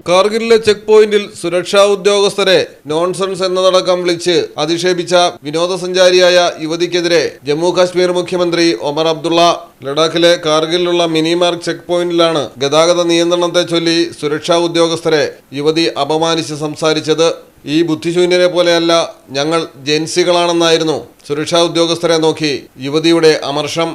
കാർഗിലിലെ check പോയിന്റിൽ സുരക്ഷാ ഉദ്യോഗസ്ഥരെ നോൺസെൻസ് എന്നതടക്കം വിളിച്ച് അധിക്ഷേപിച്ച വിനോദസഞ്ചാരിയായ യുവതിക്കെതിരെ ജമ്മു കാശ്മീർ മുഖ്യമന്ത്രി ഒമർ അബ്ദുള്ള. ലഡാക്കിലെ കാർഗിലിലുള്ള മിനിമാർക്ക് ചെക്ക് പോയിന്റിലാണ് ഗതാഗത നിയന്ത്രണത്തെ ചൊല്ലി സുരക്ഷാ ഉദ്യോഗസ്ഥരെ യുവതി അപമാനിച്ച് സംസാരിച്ചത്. ഈ ബുദ്ധിശൂന്യരെ പോലെയല്ല, ഞങ്ങൾ ജെൻസികളാണെന്നായിരുന്നു സുരക്ഷാ ഉദ്യോഗസ്ഥരെ നോക്കി യുവതിയുടെ അമർഷം.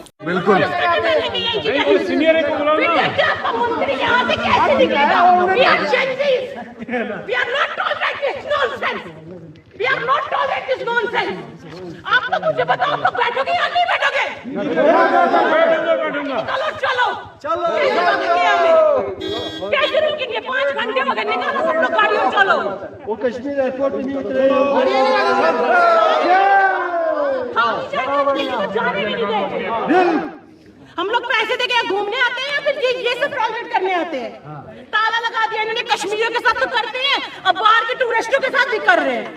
आप तो मुझे बताओ, आप बैठोगे या नहीं बैठोगे? चलो चलो कैसे रुकेंगे? 5 घंटे मगर निकालो सब लोग गाड़ियों, चलो। वो कश्मीर एयरपोर्ट पे नहीं उतरे। जाने भी नहीं देंगे। हम लोग पैसे देके घूमने आते हैं या फिर ये सब प्रोजेक्ट करने आते हैं? ताला लगा दिया इन्होंने, कश्मीरियों के साथ तो करते हैं, अब बाहर के टूरिस्टों के साथ भी कर रहे हैं।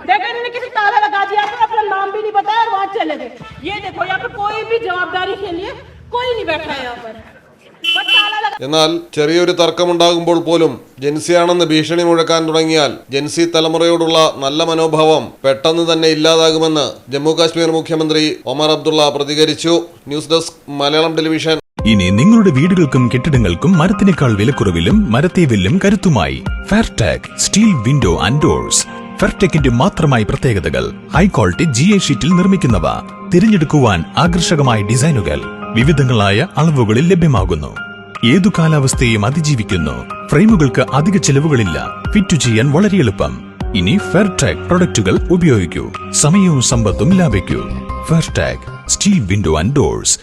देखो इन्होंने किसी ताला लगा दिया, अपना नाम भी नहीं बताया और वहां चले गए। ये देखो यहाँ पे कोई भी जवाबदारी के लिए कोई नहीं बैठा है यहाँ पर। എന്നാൽ ചെറിയൊരു തർക്കമുണ്ടാകുമ്പോൾ പോലും ജൻസിയാണെന്ന് ഭീഷണി മുഴക്കാൻ തുടങ്ങിയാൽ ജൻസി തലമുറയോടുള്ള നല്ല മനോഭാവം പെട്ടെന്ന് തന്നെ ഇല്ലാതാകുമെന്ന് ജമ്മു കാശ്മീർ മുഖ്യമന്ത്രി ഒമർ അബ്ദുള്ള പ്രതികരിച്ചു. News desk Malayalam television. ഇനി നിങ്ങളുടെ വീടുകൾക്കും കെട്ടിടങ്ങൾക്കും മരത്തിനേക്കാൾ വിലക്കുറവിലും മരത്തേവിലും കരുത്തുമായി ഫെയർടെക് സ്റ്റീൽ വിൻഡോ ആൻഡ് ഡോർസ്. ഫെയർടെക്കിന്റെ മാത്രമായി പ്രത്യേകതകൾ. ഹൈ ക്വാളിറ്റി GA ഷീറ്റിൽ നിർമ്മിക്കുന്നവ. തിരഞ്ഞെടുക്കുവാൻ ആകർഷകമായ ഡിസൈനുകൾ വിവിധങ്ങളായ അളവുകളിൽ ലഭ്യമാകുന്നു. ഏതു കാലാവസ്ഥയും അതിജീവിക്കുന്നു. ഫ്രെയിമുകൾക്ക് അധിക ചെലവുകളില്ല. ഫിറ്റ് ചെയ്യാൻ വളരെ എളുപ്പം. ഇനി ഫെയർടെക് പ്രൊഡക്റ്റുകൾ ഉപയോഗിക്കൂ. സമയവും സമ്പത്തും ലാഭിക്കൂ. ഫെയർടെക് സ്റ്റീൽ വിൻഡോ ആൻഡ് ഡോർസ്.